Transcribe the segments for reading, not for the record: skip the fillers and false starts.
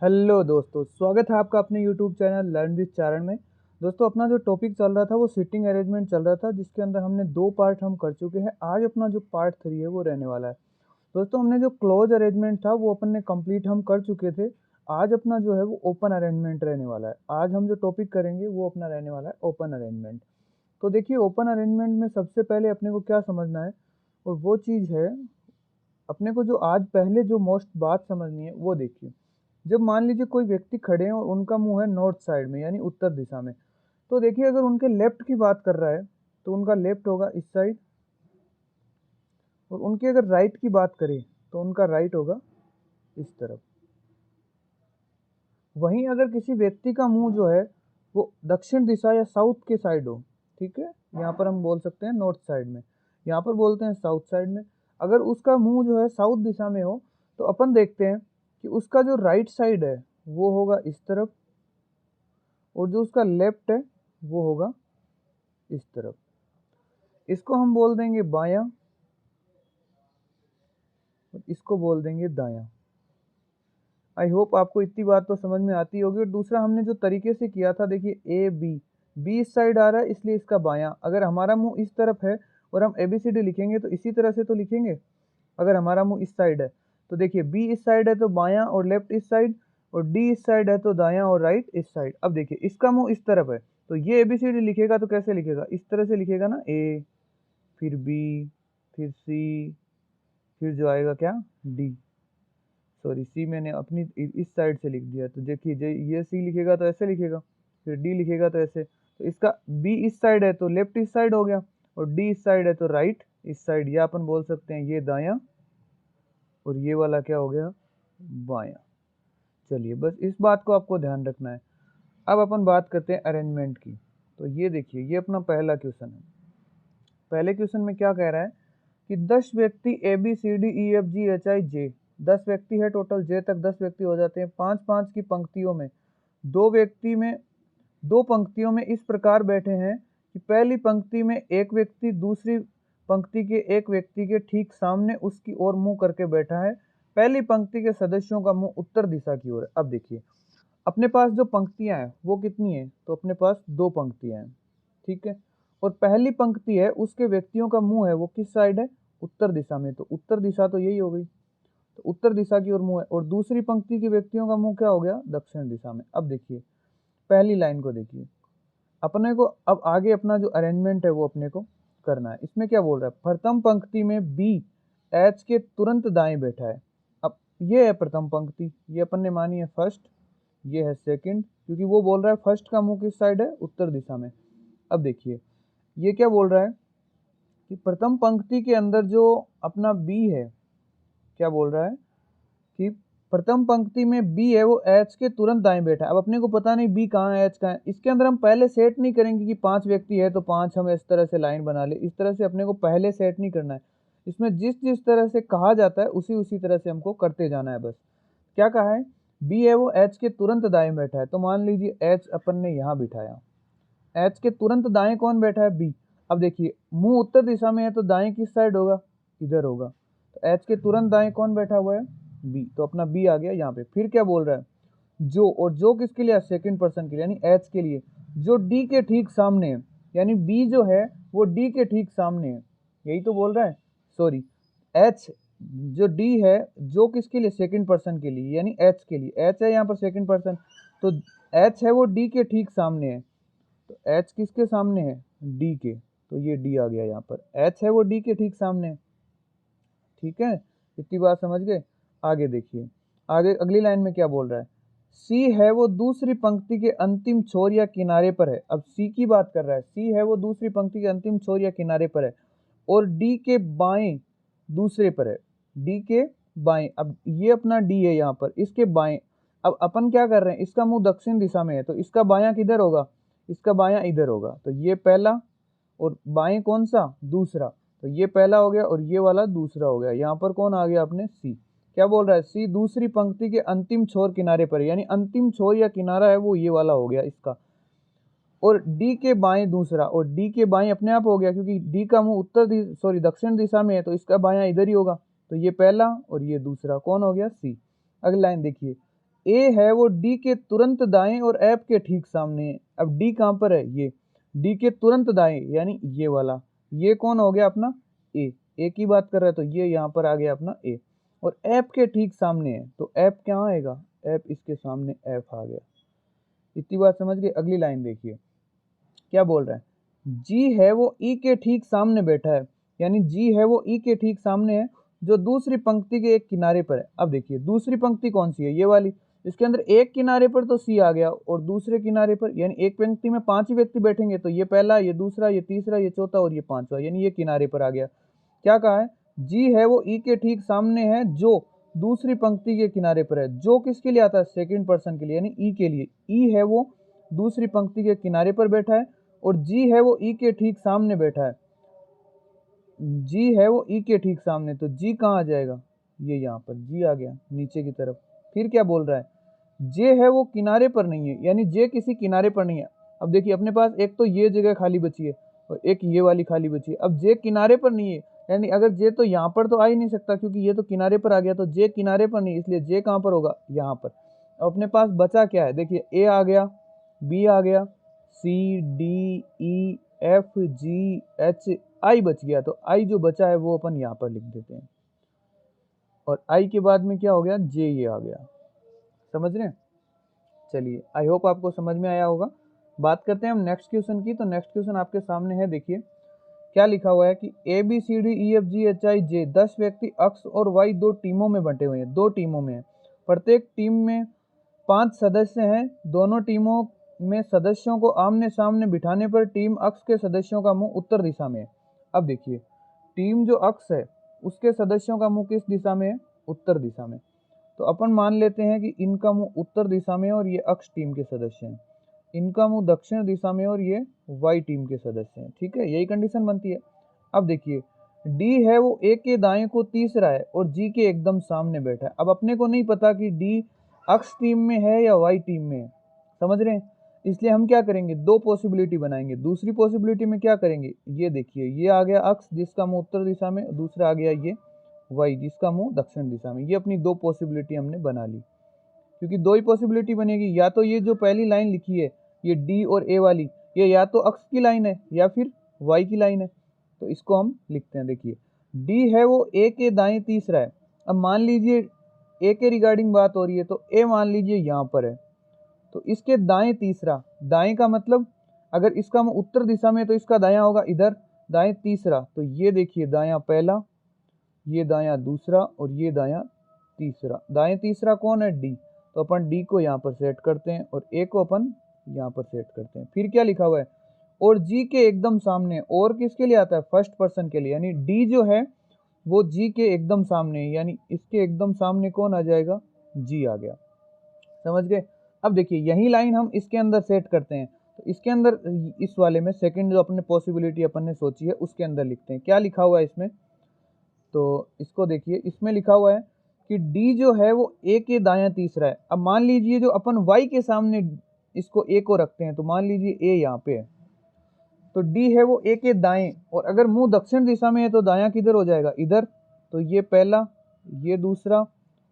Hello दोस्तों, स्वागत है आपका अपने यूट्यूब चैनल लर्न विद चारण में। दोस्तों, अपना जो टॉपिक चल रहा था वो सीटिंग अरेंजमेंट चल रहा था, जिसके अंदर हमने 2 पार्ट हम कर चुके हैं। आज अपना जो पार्ट 3 है वो रहने वाला है। दोस्तों, हमने जो क्लोज अरेंजमेंट था वो अपन ने कंप्लीट हम कर चुके थे। आज अपना जो है वो ओपन अरेंजमेंट रहने वाला है। आज हम जो टॉपिक करेंगे वो अपना रहने वाला है ओपन अरेंजमेंट। तो देखिए, ओपन अरेंजमेंट में सबसे पहले अपने को क्या समझना है, और वो चीज़ है अपने को जो आज पहले जो मोस्ट बात समझनी है वो देखिए। जब मान लीजिए कोई व्यक्ति खड़े हैं और उनका मुंह है नॉर्थ साइड में यानी उत्तर दिशा में, तो देखिए अगर उनके लेफ्ट की बात कर रहा है तो उनका लेफ्ट होगा इस साइड, और उनके अगर राइट की बात करें तो उनका राइट होगा इस तरफ। वहीं अगर किसी व्यक्ति का मुंह जो है वो दक्षिण दिशा या साउथ के साइड हो, ठीक है, यहाँ पर हम बोल सकते हैं नॉर्थ साइड में, यहाँ पर बोलते हैं साउथ साइड में। अगर उसका मुंह जो है साउथ दिशा में हो तो अपन देखते हैं कि उसका जो राइट साइड है वो होगा इस तरफ, और जो उसका लेफ्ट है वो होगा इस तरफ। इसको हम बोल देंगे बायां, और इसको बोल देंगे दायां। आई होप आपको इतनी बात तो समझ में आती होगी। और दूसरा हमने जो तरीके से किया था, देखिए ए बी, बी इस साइड आ रहा है इसलिए इसका बायां। अगर हमारा मुंह इस तरफ है और हम ABCD लिखेंगे तो इसी तरह से तो लिखेंगे। अगर हमारा मुंह इस साइड है तो देखिए बी इस साइड है तो बायां और लेफ्ट इस साइड, और डी इस साइड है तो दायां और राइट इस साइड। अब देखिए इसका मुंह इस तरफ है तो ये ABCD लिखेगा तो कैसे लिखेगा, इस तरह से लिखेगा ना, ए, फिर बी, फिर सी, फिर जो आएगा क्या, डी। सॉरी, सी मैंने अपनी इस साइड से लिख दिया, तो देखिए ये सी लिखेगा तो ऐसे लिखेगा, फिर डी लिखेगा तो ऐसे। तो इसका बी इस साइड है तो लेफ्ट इस साइड हो गया, और डी इस साइड है तो राइट इस साइड, या अपन बोल सकते हैं ये दायां और ये वाला क्या हो गया, बायां। चलिए, बस इस बात को आपको ध्यान रखना है। अब अपन बात करते हैं अरेंजमेंट की। तो ये देखिए, ये अपना पहला क्वेश्चन है। पहले क्वेश्चन में क्या कह रहा है कि 10 व्यक्ति ABCDEFGHIJ, 10 व्यक्ति है टोटल, जे तक 10 व्यक्ति हो जाते हैं। 5-5 की पंक्तियों में दो पंक्तियों में इस प्रकार बैठे हैं कि पहली पंक्ति में एक व्यक्ति दूसरी पंक्ति के एक व्यक्ति के ठीक सामने उसकी ओर मुंह करके बैठा है। पहली पंक्ति के सदस्यों का मुंह उत्तर दिशा की ओर है। अब देखिए, अपने पास जो पंक्तियां हैं वो कितनी है, तो अपने पास 2 पंक्तियां हैं, ठीक है। और पहली पंक्ति है उसके व्यक्तियों का मुंह है वो किस साइड है, उत्तर दिशा में, तो उत्तर दिशा तो यही हो गई, तो उत्तर दिशा की ओर मुंह है। और दूसरी पंक्ति के व्यक्तियों का मुंह क्या हो गया, दक्षिण दिशा में। अब देखिए पहली लाइन को देखिए, अपने को अब आगे अपना जो अरेंजमेंट है वो अपने को करना है। इसमें क्या बोल रहा है, प्रथम पंक्ति में बी एच के तुरंत दाएं बैठा है। अब ये है प्रथम पंक्ति, ये अपन ने मानी है फर्स्ट, ये है सेकंड, क्योंकि वो बोल रहा है फर्स्ट का मुंह किस साइड है, उत्तर दिशा में। अब देखिए ये क्या बोल रहा है कि प्रथम पंक्ति के अंदर जो अपना बी है, क्या बोल रहा है कि प्रथम पंक्ति में बी है वो एच के तुरंत दाएं बैठा है। अब अपने को पता नहीं बी कहाँ है एच कहाँ है, इसके अंदर हम पहले सेट नहीं करेंगे कि 5 व्यक्ति है तो 5 हम इस तरह से लाइन बना ले, इस तरह से अपने को पहले सेट नहीं करना है। इसमें जिस जिस तरह से कहा जाता है उसी उसी तरह से हमको करते जाना है। बस क्या कहा है, बी है वो एच के तुरंत दाएं बैठा है, तो मान लीजिए एच अपन ने यहाँ बिठाया, एच के तुरंत दाएं कौन बैठा है, बी। अब देखिए मुंह उत्तर दिशा में है तो दाएं किस साइड होगा, इधर होगा, तो एच के तुरंत दाएं कौन बैठा हुआ है, बी। तो अपना बी आ गया यहाँ पे। फिर क्या बोल रहा है, जो, और जो किसके लिए, सेकंड पर्सन के लिए यानी एच के लिए, जो डी के ठीक सामने है, यानी बी जो है वो डी के ठीक सामने है, यही तो बोल रहा है। सॉरी, एच जो डी है जो किसके लिए, सेकंड पर्सन के लिए, यानी एच के लिए, एच है यहाँ पर सेकंड पर्सन, तो एच है वो डी के ठीक सामने है। तो एच किसके सामने है, डी के, तो ये डी आ गया यहाँ पर, एच है वो डी के ठीक सामने है। ठीक है, इतनी बात समझ गए। आगे देखिए, आगे अगली लाइन में क्या बोल रहा है, सी है वो दूसरी पंक्ति के अंतिम छोर या किनारे पर है। अब सी की बात कर रहा है, सी है वो दूसरी पंक्ति के अंतिम छोर या किनारे पर है, और डी के बाएं दूसरे पर है, डी के बाएं। अब ये अपना डी है यहाँ पर, इसके बाएं। अब अपन क्या कर रहे हैं, इसका मुंह दक्षिण दिशा में है तो इसका बायां किधर होगा, इसका बायां इधर होगा, तो ये पहला, और बाएं कौन सा, दूसरा, तो ये पहला हो गया और ये वाला दूसरा हो गया। यहाँ पर कौन आ गया अपने, सी। क्या बोल रहा है, सी दूसरी पंक्ति के अंतिम छोर किनारे पर, यानी अंतिम छोर या किनारा है वो ये वाला हो गया इसका, और डी के बाएं दूसरा, और डी के बाएं अपने आप हो गया क्योंकि डी का मुंह दक्षिण दिशा में है तो इसका बायां इधर ही होगा, तो ये पहला और ये दूसरा कौन हो गया, सी। अगली लाइन देखिए, ए है वो डी के तुरंत दाएं और एफ के ठीक सामने है। अब डी कहाँ पर है, ये डी के तुरंत दाएं यानी ये वाला, ये कौन हो गया अपना ए की बात कर रहा है, तो ये यहाँ पर आ गया अपना ए, और एफ के ठीक सामने है, तो एफ क्या आएगा, एफ इसके सामने एफ आ गया। इतनी बात समझ गए। अगली लाइन देखिए क्या बोल रहा है, जी है वो ई के ठीक सामने बैठा है, यानी जी है वो ई के ठीक सामने है जो दूसरी पंक्ति के एक किनारे पर है। अब देखिए दूसरी पंक्ति कौन सी है, ये वाली, इसके अंदर एक किनारे पर तो सी आ गया और दूसरे किनारे पर, यानी एक पंक्ति में 5 ही व्यक्ति बैठेंगे, तो ये पहला, ये दूसरा, ये तीसरा, ये चौथा और ये पांचवा, यानी ये किनारे पर आ गया। क्या कहा है, जी है वो ई के ठीक सामने है जो दूसरी पंक्ति के किनारे पर है। जो किसके लिए आता है, सेकंड पर्सन के लिए, यानी ई के लिए। ई है वो दूसरी पंक्ति के किनारे पर बैठा है और जी है वो ई के ठीक सामने बैठा है। जी है वो ई के ठीक सामने, तो जी कहाँ आ जाएगा, ये यहाँ पर जी आ गया नीचे की तरफ। फिर क्या बोल रहा है, जे है वो किनारे पर नहीं है, यानी जे किसी किनारे पर नहीं है। अब देखिए अपने पास एक तो ये जगह खाली बची है और एक ये वाली खाली बची है। अब जे किनारे पर नहीं है, यानी अगर जे तो यहाँ पर तो आ ही नहीं सकता क्योंकि ये तो किनारे पर आ गया, तो जे किनारे पर नहीं, इसलिए जे कहाँ पर होगा, यहाँ पर। अब अपने पास बचा क्या है, देखिए ए आ गया, बी आ गया, C D E F G H I बच गया, तो आई जो बचा है वो अपन यहाँ पर लिख देते हैं, और आई के बाद में क्या हो गया, जे ये आ गया। समझ रहे हैं। चलिए आई होप आपको समझ में आया होगा। बात करते हैं हम नेक्स्ट क्वेश्चन की। तो नेक्स्ट क्वेश्चन आपके सामने है, देखिए क्या लिखा हुआ है कि A B C D E F G H I J 10 व्यक्ति एक्स और वाई दो टीमों में बंटे हुए हैं, दो टीमों में है। प्रत्येक टीम में 5 सदस्य हैं। दोनों टीमों में सदस्यों को आमने सामने बिठाने पर टीम अक्स के सदस्यों का मुंह उत्तर दिशा में है। अब देखिए टीम जो अक्स है उसके सदस्यों का मुंह किस दिशा में है, उत्तर दिशा में। तो अपन मान लेते हैं कि इनका मुंह उत्तर दिशा में और ये अक्स टीम के सदस्य हैं, इनका मुंह दक्षिण दिशा में और ये वाई टीम के सदस्य हैं। ठीक है, यही कंडीशन बनती है। अब देखिए डी है वो ए के दाएं को तीसरा है और जी के एकदम सामने बैठा है। अब अपने को नहीं पता कि डी अक्स टीम में है या वाई टीम में है, समझ रहे हैं। इसलिए हम क्या करेंगे, दो पॉसिबिलिटी बनाएंगे। दूसरी पॉसिबिलिटी में क्या करेंगे, ये देखिए ये आ गया अक्स जिसका मुंह उत्तर दिशा में, दूसरा आ गया ये वाई जिसका मुंह दक्षिण दिशा में। ये अपनी दो पॉसिबिलिटी हमने बना ली, क्योंकि दो ही पॉसिबिलिटी बनेगी, या तो ये जो पहली लाइन लिखी है ये डी और ए वाली, ये या तो अक्स की लाइन है या फिर वाई की लाइन है। तो इसको हम लिखते हैं, देखिए डी है वो ए के दाएं तीसरा है। अब मान लीजिए ए के रिगार्डिंग बात हो रही है, तो ए मान लीजिए यहाँ पर है, तो इसके दाएं तीसरा, दाएं का मतलब अगर इसका उत्तर दिशा में तो इसका दायां होगा इधर, दाएं तीसरा, तो ये देखिए दायां पहला, ये दायां दूसरा और ये दायां तीसरा। दाएं तीसरा कौन है, डी, तो अपन डी को यहाँ पर सेट करते हैं और ए को अपन यहाँ पर सेट करते हैं। फिर क्या लिखा हुआ है, और जी के एकदम सामने, और किसके लिए आता है, फर्स्ट पर्सन के लिए, यानी डी जो है वो जी के एकदम सामने, यानी इसके एकदम सामने कौन आ जाएगा, जी आ गया। समझ गए। अब देखिए यही लाइन हम इसके अंदर सेट करते हैं, तो इसके अंदर इस वाले में सेकंड जो अपने पॉसिबिलिटी अपन ने सोची है उसके अंदर लिखते हैं। क्या लिखा हुआ है इसमें, तो इसको देखिए, इसमें लिखा हुआ है कि डी जो है वो ए के दायां तीसरा है। अब मान लीजिए जो अपन वाई के सामने इसको ए को रखते हैं, तो मान लीजिए ए यहाँ पे है, तो डी है वो ए के दाएं, और अगर मुंह दक्षिण दिशा में है तो दायां किधर हो जाएगा, इधर। तो ये पहला, ये दूसरा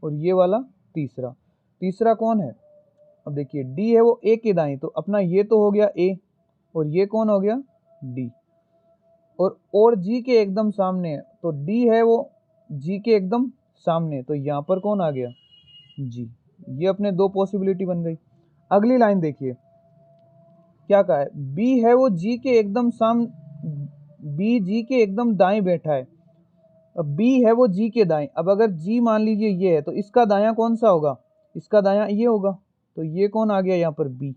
और ये वाला तीसरा। तीसरा कौन है, अब देखिए डी है वो ए के दाएं, तो अपना ये तो हो गया ए और ये कौन हो गया, डी, और जी के एकदम सामने है, तो डी है वो जी के एकदम सामने, तो यहाँ पर कौन आ गया, जी। ये अपने दो पॉसिबिलिटी बन गई। अगली लाइन देखिए क्या कहा है, बी है वो जी के एकदम बी जी के एकदम दाएं बैठा है। अब बी है वो जी के दाएं, अब अगर जी मान लीजिए ये है, तो इसका दायां कौन सा होगा, इसका दायां ये होगा, तो ये कौन आ गया यहाँ पर, बी।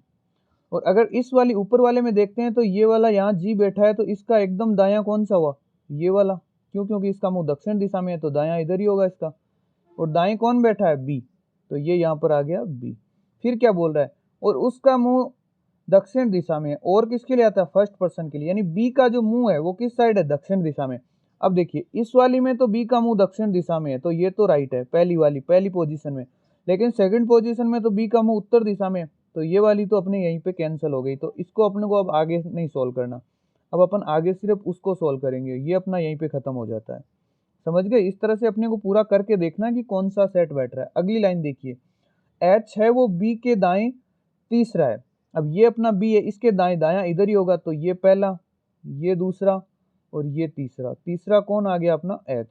और अगर इस वाली ऊपर वाले में देखते हैं तो ये वाला यहाँ जी बैठा है, तो इसका एकदम दायां कौन सा हुआ, ये वाला, क्यों, क्योंकि इसका मुंह दक्षिण दिशा में है, तो दायां इधर ही होगा इसका। और दाएं कौन बैठा है, बी, तो ये यहाँ पर आ गया बी। फिर क्या बोल रहा है, और उसका मुंह दक्षिण दिशा में है, और किसके लिए आता है, फर्स्ट पर्सन के लिए, यानी बी का जो मुंह है वो किस साइड है, दक्षिण दिशा में। अब देखिए इस वाली में तो बी का मुंह दक्षिण दिशा में है, तो ये तो राइट है, पहली वाली पहली पोजीशन में। लेकिन सेकंड पोजीशन में तो बी का मुंह उत्तर दिशा में, तो ये वाली तो अपने यहीं पे कैंसिल हो गई, तो इसको अपने को अब आगे नहीं सोल्व करना। अब अपन आगे सिर्फ उसको सोल्व करेंगे, ये अपना यहीं पे खत्म हो जाता है। समझ गए। इस तरह से अपने को पूरा करके देखना कि कौन सा सेट बैठ रहा है। अगली लाइन देखिए, एच है वो बी के दाएं तीसरा है। अब ये अपना बी है, इसके दाएं दायां इधर ही होगा, तो ये पहला, ये दूसरा और ये तीसरा। तीसरा कौन आ गया अपना एच,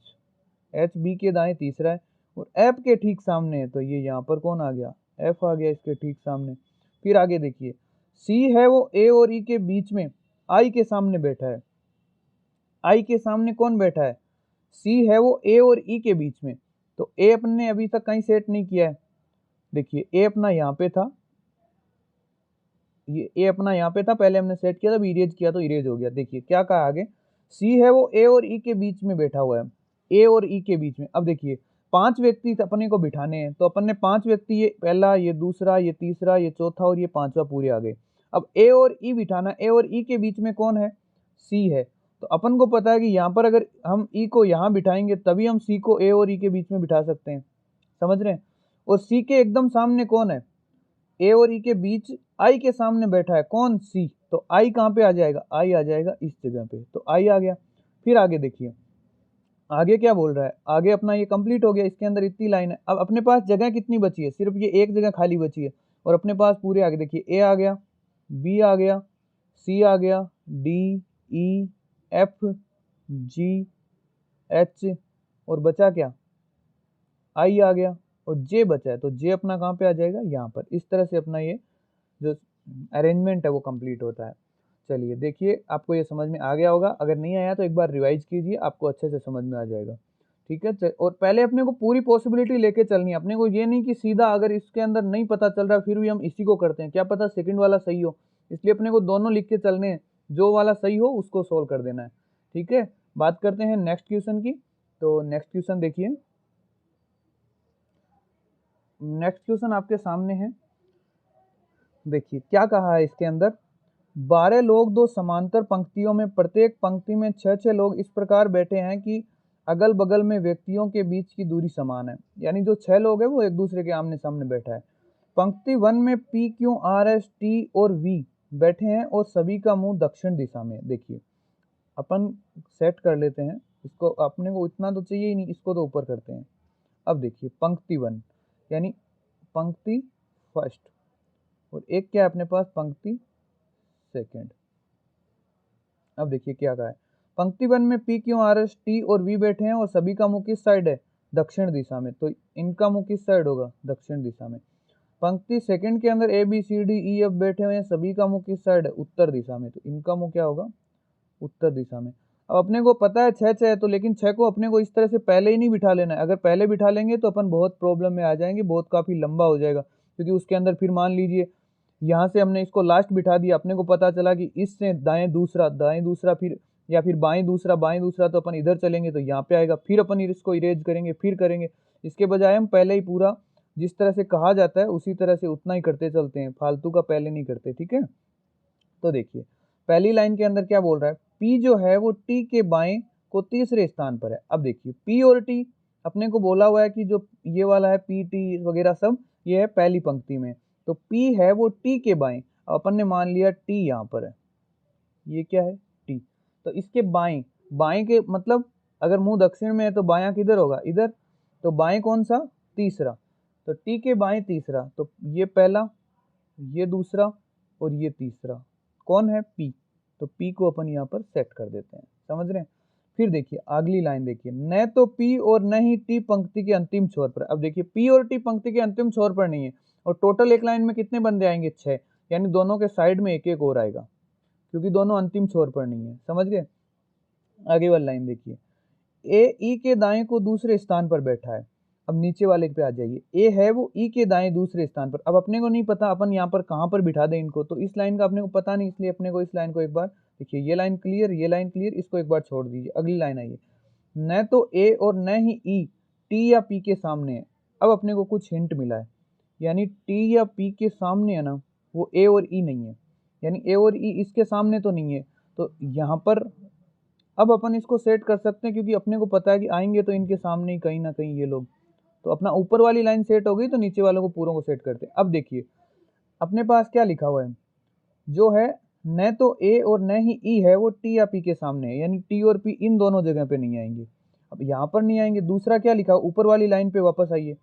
एच बी के दाएं तीसरा है और एफ के ठीक सामने है, तो ये यहाँ पर कौन आ गया, एफ आ गया इसके ठीक सामने। फिर आगे देखिए, सी है वो ए और ई के बीच में, आई के सामने बैठा है। आई के सामने कौन बैठा है, सी है वो ए और ई के बीच में, तो ए अपने ने अभी तक कहीं सेट नहीं किया है। देखिए ए अपना यहाँ पे था, ये ए अपना यहाँ पे था, पहले हमने सेट किया था, इरेज किया तो इरेज हो गया। देखिए क्या कहा आगे, सी है वो ए और ई के बीच में बैठा हुआ है, ए और ई के बीच में। अब देखिए 5 व्यक्ति अपने को बिठाने हैं, तो अपन ने 5 व्यक्ति, ये पहला, ये दूसरा, ये तीसरा, ये चौथा और ये पांचवा पूरे आ गए। अब ए और ई बिठाना, ए और ई के बीच में कौन है, सी है। तो अपन को पता है कि यहाँ पर अगर हम ई को यहाँ बिठाएंगे तभी हम सी को ए और ई के बीच में बिठा सकते हैं, समझ रहे हैं। और सी के एकदम सामने कौन है, ए और ई के बीच आई के सामने बैठा है कौन, सी, तो आई कहाँ पे आ जाएगा, आई आ जाएगा इस जगह पे, तो आई आ गया। फिर आगे देखिए, आगे क्या बोल रहा है, आगे अपना ये कंप्लीट हो गया, इसके अंदर इतनी लाइन है। अब अपने पास जगह कितनी बची है, सिर्फ ये एक जगह खाली बची है, और अपने पास पूरे आगे देखिए, ए आ गया, बी आ गया, सी आ गया, D, E, F, G, H, और बचा क्या, आई आ गया, और जे बचा है, तो जे अपना कहाँ पे आ जाएगा, यहाँ पर। इस तरह से अपना ये जो अरेंजमेंट है वो कंप्लीट होता है। चलिए देखिए, आपको ये समझ में आ गया होगा, अगर नहीं आया तो एक बार रिवाइज कीजिए, आपको अच्छे से समझ में आ जाएगा, ठीक है। और पहले अपने को पूरी पॉसिबिलिटी लेके चलनी है, अपने को ये नहीं कि सीधा अगर इसके अंदर नहीं पता चल रहा फिर भी हम इसी को करते हैं, क्या पता सेकंड वाला सही हो, इसलिए अपने को दोनों लिख के चलने हैं, जो वाला सही हो उसको सोल्व कर देना है, ठीक है। बात करते हैं नेक्स्ट क्वेश्चन की। तो नेक्स्ट क्वेश्चन देखिए, नेक्स्ट क्वेश्चन आपके सामने है। देखिए क्या कहा है इसके अंदर, 12 लोग दो समांतर पंक्तियों में, प्रत्येक पंक्ति में 6-6 लोग इस प्रकार बैठे हैं कि अगल बगल में व्यक्तियों के बीच की दूरी समान है। यानी जो 6 लोग हैं वो एक दूसरे के आमने सामने बैठा है। पंक्ति 1 में P, Q, R, S, T और V बैठे हैं और सभी का मुंह दक्षिण दिशा में। देखिए अपन सेट कर लेते हैं इसको, अपने को इतना तो चाहिए ही नहीं, इसको तो ऊपर करते हैं। अब देखिए पंक्ति 1 यानी पंक्ति फर्स्ट, और एक क्या है अपने पास, पंक्ति सेकंड। अब देखिए क्या कहा है, पंक्ति 1 में P, Q, R, S, T और V बैठे हैं और सभी का मुंह किस साइड है, दक्षिण दिशा में, तो इनका मुंह किस साइड होगा, दक्षिण दिशा में। पंक्ति सेकंड के अंदर A, B, C, D, E, F बैठे हुए हैं, सभी का मुंह किस साइड है, उत्तर दिशा में, तो इनका मुंह क्या होगा, उत्तर दिशा में। अब अपने को पता है 6-6 है, तो लेकिन 6 को अपने को इस तरह से पहले ही नहीं बिठा लेना है, अगर पहले बिठा लेंगे तो अपन बहुत प्रॉब्लम में आ जाएंगे, बहुत काफ़ी लंबा हो जाएगा, क्योंकि उसके अंदर फिर मान लीजिए यहाँ से हमने इसको लास्ट बिठा दिया, अपने को पता चला कि इससे दाएं दूसरा फिर, या फिर बाएं दूसरा, तो अपन इधर चलेंगे तो यहाँ पे आएगा, फिर अपन इसको इरेज करेंगे, फिर करेंगे। इसके बजाय हम पहले ही पूरा जिस तरह से कहा जाता है उसी तरह से उतना ही करते चलते हैं, फालतू का पहले नहीं करते, ठीक है। तो देखिए पहली लाइन के अंदर क्या बोल रहा है, P जो है वो T के बाएं को तीसरे स्थान पर है। अब देखिए P और T अपने को बोला हुआ है कि जो ये वाला है P, T वगैरह सब ये है पहली पंक्ति में, तो P है वो T के बाएं। अब अपन ने मान लिया T यहाँ पर है, ये क्या है T, तो इसके बाएं, बाएं के मतलब अगर मुंह दक्षिण में है तो बायां किधर होगा, इधर, तो बाएं कौन सा, तीसरा, तो T के बाएं तीसरा, तो ये पहला, ये दूसरा और ये तीसरा कौन है, P, तो P को अपन यहाँ पर सेट कर देते हैं, समझ रहे हैं। फिर देखिए अगली लाइन देखिए, न तो P और न ही T पंक्ति के अंतिम छोर पर। अब देखिए P और T पंक्ति के अंतिम छोर पर नहीं है, और टोटल एक लाइन में कितने बंदे आएंगे, 6, यानी दोनों के साइड में एक एक और आएगा, क्योंकि दोनों अंतिम छोर पर नहीं है, समझ गए। आगे वाली लाइन देखिए, ए ई के दाएं को दूसरे स्थान पर बैठा है। अब नीचे वाले पे आ जाइए, ए है वो ई के दाएं दूसरे स्थान पर। अब अपने को नहीं पता अपन यहाँ पर कहाँ पर बिठा दें इनको, तो इस लाइन का अपने को पता नहीं, इसलिए अपने को इस लाइन को एक बार देखिए, ये लाइन क्लियर, ये लाइन क्लियर, इसको एक बार छोड़ दीजिए। अगली लाइन आइए, न तो ए और न ही ई टी या पी के सामने है। अब अपने को कुछ हिंट मिला है, यानी टी या पी के सामने है ना, वो ए और ई नहीं है, यानी ए और ई इसके सामने तो नहीं है, तो यहाँ पर अब अपन इसको सेट कर सकते हैं, क्योंकि अपने को पता है कि आएंगे तो इनके सामने ही कहीं ना कहीं ये लोग, तो अपना ऊपर वाली लाइन सेट हो गई, तो नीचे वालों को पूरों को सेट करते हैं। अब देखिए अपने पास क्या लिखा हुआ है, जो है न तो ए और न ही ई है वो टी या पी के सामने है, यानी टी और पी इन दोनों जगह पे नहीं आएंगे। अब यहाँ पर नहीं आएंगे, दूसरा क्या लिखा, ऊपर वाली लाइन पे वापस आइए,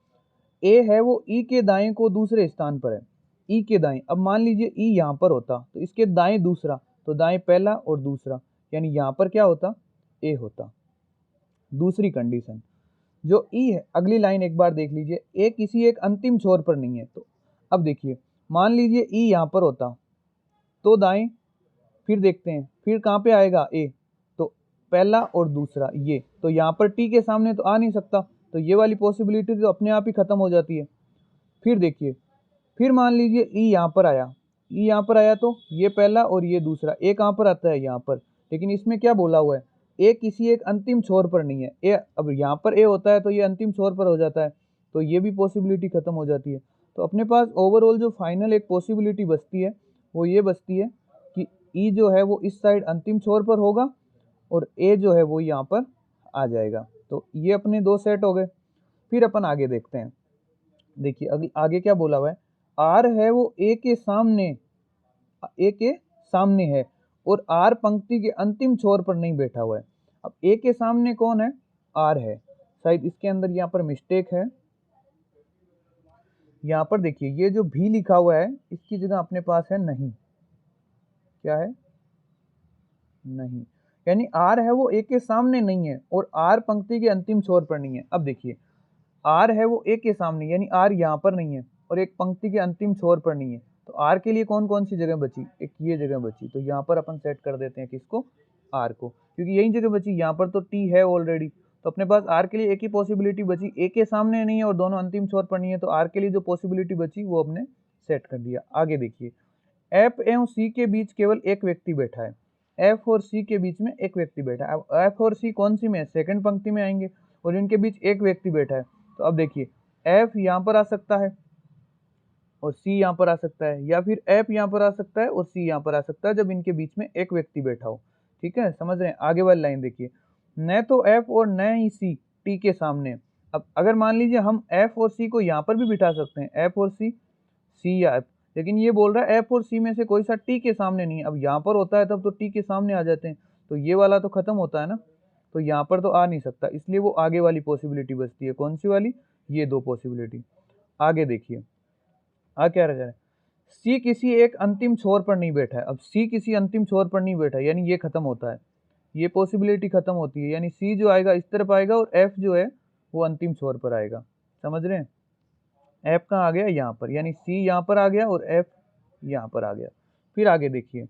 ए है वो ई के दाएं को दूसरे स्थान पर है, ई के दाएं। अब मान लीजिए ई यहाँ पर होता तो इसके दाएं दूसरा, तो दाएं पहला और दूसरा, यानी यहाँ पर क्या होता, ए होता। दूसरी कंडीशन जो ई है, अगली लाइन एक बार देख लीजिए, ए किसी एक अंतिम छोर पर नहीं है। तो अब देखिए, मान लीजिए ई यहाँ पर होता तो दाएं, फिर देखते हैं फिर कहाँ पे आएगा ए, तो पहला और दूसरा ये, तो यहाँ पर टी के सामने तो आ नहीं सकता, तो ये वाली पॉसिबिलिटी तो अपने आप ही खत्म हो जाती है। फिर देखिए, फिर मान लीजिए ई यहाँ पर आया, ई यहाँ पर आया तो ये पहला और ये दूसरा, ए कहाँ पर आता है, यहाँ पर। लेकिन इसमें क्या बोला हुआ है, ए किसी एक अंतिम छोर पर नहीं है। ए, अब यहाँ पर ए होता है तो ये अंतिम छोर पर हो जाता है, तो ये भी पॉसिबिलिटी खत्म हो जाती है। तो अपने पास ओवरऑल जो फाइनल एक पॉसिबिलिटी बचती है वो ये बचती है कि ई जो है वो इस साइड अंतिम छोर पर होगा और ए जो है वो यहाँ पर आ जाएगा। तो ये अपने दो सेट हो गए। फिर अपन आगे देखते हैं। देखिए अगली आगे क्या बोला हुआ है, आर है वो ए के सामने, ए के सामने है और आर पंक्ति के अंतिम छोर पर नहीं बैठा हुआ है। अब ए के सामने कौन है, आर है। शायद इसके अंदर यहाँ पर मिस्टेक है, यहाँ पर देखिए ये जो भी लिखा हुआ है इसकी जगह अपने पास है नहीं, क्या है, नहीं, यानी आर है वो ए के सामने नहीं है और आर पंक्ति के अंतिम छोर पर नहीं है। अब देखिए आर है वो ए के सामने, यानी आर यहाँ पर नहीं है और एक पंक्ति के अंतिम छोर पर नहीं है। तो आर के लिए कौन कौन सी जगह बची, एक ये जगह बची, तो यहाँ पर अपन सेट कर देते हैं किसको, आर को, क्योंकि यही जगह बची, यहाँ पर तो टी है ऑलरेडी। तो अपने पास आर के लिए एक ही पॉसिबिलिटी बची, ए के सामने नहीं है और दोनों अंतिम छोर पर नहीं है, तो आर के लिए जो पॉसिबिलिटी बची वो हमने सेट कर दिया। आगे देखिए, एफ एवं सी के बीच केवल एक व्यक्ति बैठा है, एफ और सी के बीच में एक व्यक्ति बैठा है। अब एफ और सी कौन सी में है, सेकंड पंक्ति में आएंगे और इनके बीच एक व्यक्ति बैठा है। तो अब देखिए एफ यहाँ पर आ सकता है और सी यहाँ पर आ सकता है, या फिर एफ यहाँ पर आ सकता है और सी यहाँ पर आ सकता है, जब इनके बीच में एक व्यक्ति बैठा हो। ठीक है, समझ रहे हैं। आगे वाली लाइन देखिए, न तो एफ और न ही सी टी के सामने। अब अगर मान लीजिए हम एफ और सी को यहाँ पर भी बिठा सकते हैं, एफ और सी, सी या एफ, लेकिन ये बोल रहा है एफ और सी में से कोई सा टी के सामने नहीं है। अब यहाँ पर होता है तब तो टी के सामने आ जाते हैं, तो ये वाला तो खत्म होता है ना, तो यहाँ पर तो आ नहीं सकता, इसलिए वो आगे वाली पॉसिबिलिटी बचती है। कौन सी वाली, ये दो पॉसिबिलिटी। आगे देखिए क्या रह है, सी किसी एक अंतिम छोर पर नहीं बैठा है। अब सी किसी अंतिम छोर पर नहीं बैठा है, यानी ये खत्म होता है, ये पॉसिबिलिटी खत्म होती है, यानी सी जो आएगा इस तरफ आएगा और एफ जो है वो अंतिम छोर पर आएगा। समझ रहे हैं, एफ कहाँ आ गया, यहाँ पर, यानी सी यहाँ पर आ गया और एफ यहाँ पर आ गया। फिर आगे देखिए,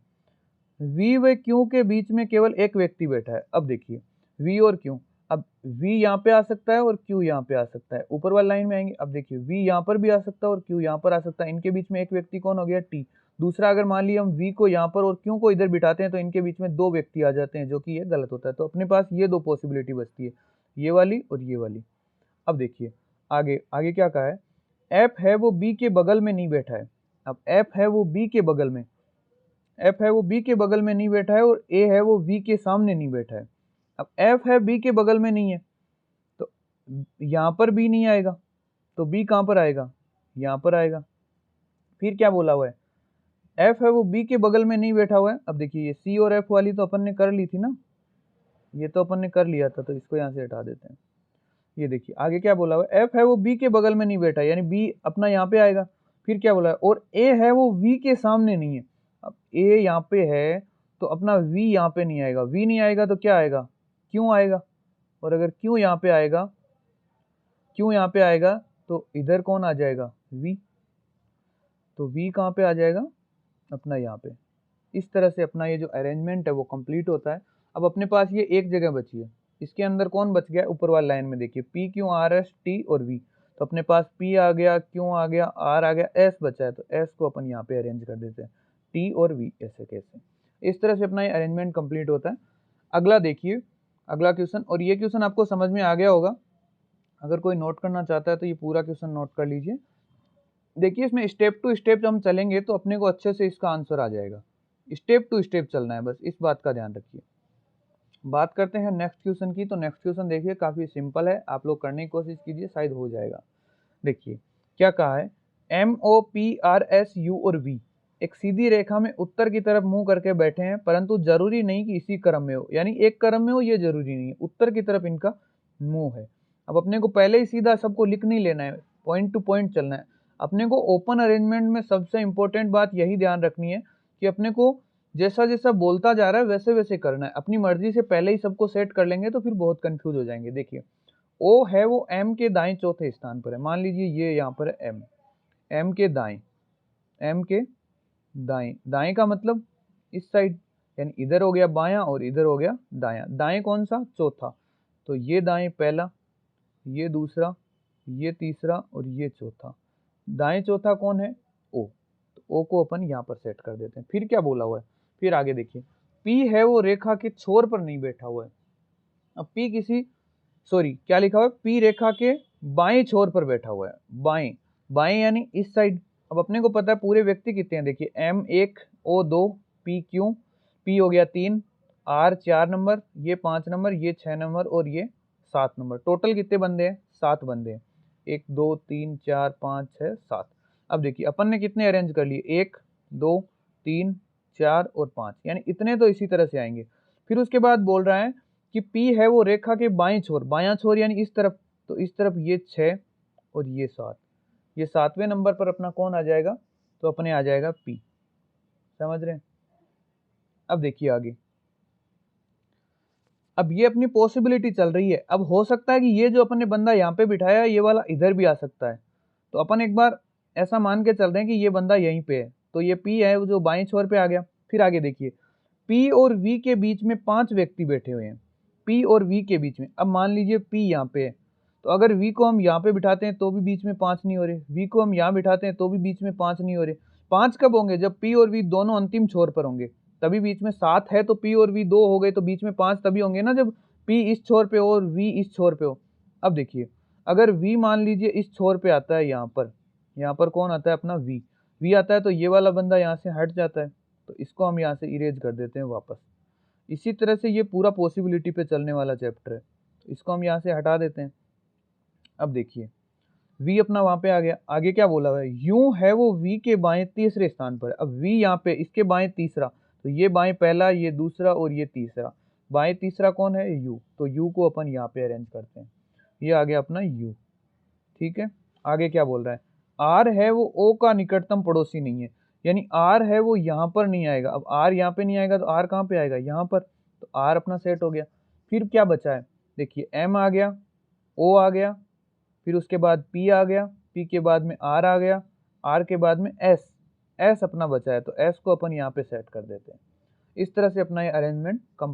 वी व क्यू के बीच में केवल एक व्यक्ति बैठा है। अब देखिए वी और क्यू, अब वी यहाँ पे आ सकता है और क्यू यहाँ पे आ सकता है, ऊपर वाली लाइन में आएंगे। अब देखिए वी यहाँ पर भी आ सकता है और क्यू यहाँ पर आ सकता है, इनके बीच में एक व्यक्ति कौन हो गया, टी। दूसरा, अगर मान लिया हम वी को यहाँ पर और क्यू को इधर बिठाते हैं तो इनके बीच में दो व्यक्ति आ जाते हैं, जो कि ये गलत होता है। तो अपने पास ये दो पॉसिबिलिटी बचती है, ये वाली और ये वाली। अब देखिए आगे आगे क्या कहा है, एफ है वो बी के बगल में नहीं बैठा है। अब एफ है वो बी के बगल में, एफ है वो बी के बगल में नहीं बैठा है और ए है वो वी के सामने नहीं बैठा है। अब एफ है बी के बगल में नहीं है तो यहाँ पर बी नहीं आएगा, तो बी कहाँ पर आएगा, यहाँ पर आएगा। फिर क्या बोला हुआ है, एफ है वो बी के बगल में नहीं बैठा हुआ है। अब देखिए ये सी और एफ वाली तो अपन ने कर ली थी ना, ये तो अपन ने कर लिया था, तो इसको यहाँ से हटा देते हैं। ये देखिए आगे क्या बोला हुआ है, एफ है वो बी के बगल में नहीं बैठा, यानी बी अपना यहाँ पे आएगा। फिर क्या बोला है, और ए है वो वी के सामने नहीं है। अब ए यहाँ पे है तो अपना वी यहाँ पे नहीं आएगा, वी नहीं आएगा तो क्या आएगा, क्यों आएगा। और अगर क्यों यहाँ पे आएगा, क्यों यहाँ पे आएगा तो इधर कौन आ जाएगा, वी, तो वी कहाँ पे आ जाएगा, अपना यहाँ पे। इस तरह से अपना ये जो अरेंजमेंट है वो कंप्लीट होता है। अब अपने पास ये एक जगह बची है, इसके अंदर कौन बच गया, ऊपर वाली लाइन में देखिए P Q R S T और वी। तो अपने पास पी आ गया, क्यू आ गया, आर आ गया, एस बचा है, तो एस को अपन यहाँ पे अरेंज कर देते हैं, टी और वी ऐसे कैसे। इस तरह से अपना ये अरेंजमेंट कंप्लीट होता है। अगला देखिए, अगला क्वेश्चन, और ये क्वेश्चन आपको समझ में आ गया होगा। अगर कोई नोट करना चाहता है तो ये पूरा क्वेश्चन नोट कर लीजिए। देखिए इसमें स्टेप टू स्टेप जब हम चलेंगे तो अपने को अच्छे से इसका आंसर आ जाएगा। स्टेप टू स्टेप चलना है, बस इस बात का ध्यान रखिए। बात करते हैं नेक्स्ट क्वेश्चन की। तो नेक्स्ट क्वेश्चन देखिए काफ़ी सिंपल है, आप लोग करने की कोशिश कीजिए, शायद हो जाएगा। देखिए क्या कहा है, M O P R S U और वी एक सीधी रेखा में उत्तर की तरफ मुंह करके बैठे हैं, परंतु जरूरी नहीं कि इसी क्रम में हो, यानी एक क्रम में हो ये जरूरी नहीं है, उत्तर की तरफ इनका मुंह है। अब अपने को पहले ही सीधा सबको लिख नहीं लेना है, पॉइंट टू पॉइंट चलना है। अपने को ओपन अरेंजमेंट में सबसे इंपॉर्टेंट बात यही ध्यान रखनी है कि अपने को जैसा जैसा बोलता जा रहा है वैसे वैसे करना है। अपनी मर्जी से पहले ही सबको सेट कर लेंगे तो फिर बहुत कंफ्यूज हो जाएंगे। देखिए ओ है वो एम के दाएं चौथे स्थान पर है। मान लीजिए ये यहाँ पर है एम, एम के दाएं, एम के दाएं, दाएं का मतलब इस साइड, यानी इधर हो गया बायां और इधर हो गया दायां। दाएं कौन सा? चौथा। तो ये दाएं पहला, ये दूसरा, ये तीसरा और ये चौथा। दाएं चौथा कौन है? ओ। तो ओ को अपन यहाँ पर सेट कर देते हैं। फिर क्या बोला हुआ है? फिर आगे देखिए, पी है वो रेखा के छोर पर नहीं बैठा हुआ है। अब पी किसी, सॉरी क्या लिखा हुआ है? पी रेखा के बाएं छोर पर बैठा हुआ है। बाएं, बाएं यानी इस साइड। अब अपने को पता है पूरे व्यक्ति कितने हैं। देखिए एम 1, ओ 2, पी क्यू, पी हो गया 3, आर 4 नंबर, ये 5 नंबर, ये 6 नंबर और ये 7 नंबर। टोटल कितने बंदे हैं? 7 बंदे हैं। 1 2 3 4 5 6 7। अब देखिए अपन ने कितने अरेंज कर लिए? 1 2 3 4 और 5, यानी इतने तो इसी तरह से आएंगे। फिर उसके बाद बोल रहा है कि P है वो रेखा के बाएं छोर, बायां छोर यानी इस तरफ, तो इस तरफ ये 6 और ये 7, ये 7वें नंबर पर अपना कौन आ जाएगा? तो अपने आ जाएगा P। समझ रहे हैं? अब देखिए आगे, अब ये अपनी पॉसिबिलिटी चल रही है। अब हो सकता है कि ये जो अपन ने बंदा यहाँ पे बिठाया है ये वाला इधर भी आ सकता है। तो अपन एक बार ऐसा मान के चल रहे हैं कि ये बंदा यहीं पे है, तो ये P है वो जो बाएं छोर पे आ गया। फिर आगे देखिए, P और V के बीच में 5 व्यक्ति बैठे हुए हैं। P और V के बीच में, अब मान लीजिए P यहाँ पे है, तो अगर V को हम यहाँ पे बिठाते हैं तो भी बीच में 5 नहीं हो रहे, V को हम यहाँ बिठाते हैं तो भी बीच में 5 नहीं हो रहे। 5 कब होंगे? जब P और V दोनों अंतिम छोर पर होंगे, तभी बीच में 7 है तो P और V 2 हो गए, तो बीच में 5 तभी होंगे ना जब P इस छोर पे हो और V इस छोर पे हो। अब देखिए, अगर V मान लीजिए इस छोर पे आता है, यहाँ पर कौन आता है? अपना V आता है, तो ये वाला बंदा यहाँ से हट जाता है, तो इसको हम यहाँ से इरेज कर देते हैं वापस। इसी तरह से ये पूरा पॉसिबिलिटी पे चलने वाला चैप्टर है, तो इसको हम यहाँ से हटा देते हैं। अब देखिए V अपना वहाँ पे आ गया। आगे क्या बोला हुआ है? यूं है वो V के बाएं तीसरे स्थान पर। अब V यहाँ पे, इसके बाएं तीसरा, तो ये बाएं पहला, ये दूसरा और ये तीसरा। बाएं तीसरा कौन है? U। तो U को अपन यहाँ पे अरेंज करते हैं। ये आ गया अपना U। ठीक है, आगे क्या बोल रहा है? R है वो O का निकटतम पड़ोसी नहीं है, यानी R है वो यहाँ पर नहीं आएगा। अब R यहाँ पे नहीं आएगा तो R कहाँ पे आएगा? यहाँ पर। तो R अपना सेट हो गया। फिर क्या बचा है? देखिए M आ गया, O आ गया, फिर उसके बाद P आ गया, P के बाद में R आ गया, R के बाद में S अपना बचा है, तो S को अपन यहाँ पे सेट कर देते हैं। इस तरह से अपना ये अरेंजमेंट कंप्लीट